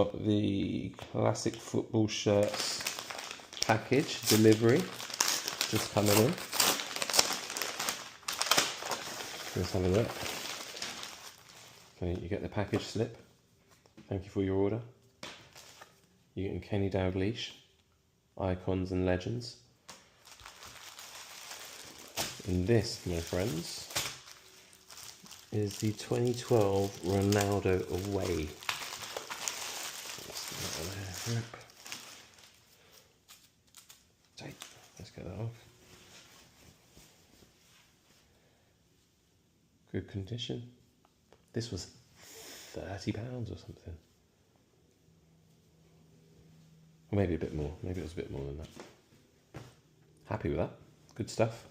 Got the Classic Football Shirts package delivery just coming in. Let's have a look. Okay, you get the package slip. Thank you for your order. You're getting Kenny Dalglish, Icons and Legends. And this, my friends, is the 2012 Ronaldo away. Let's get that off. Good condition. This was £30 or something. Or maybe a bit more. Maybe it was a bit more than that. Happy with that. Good stuff.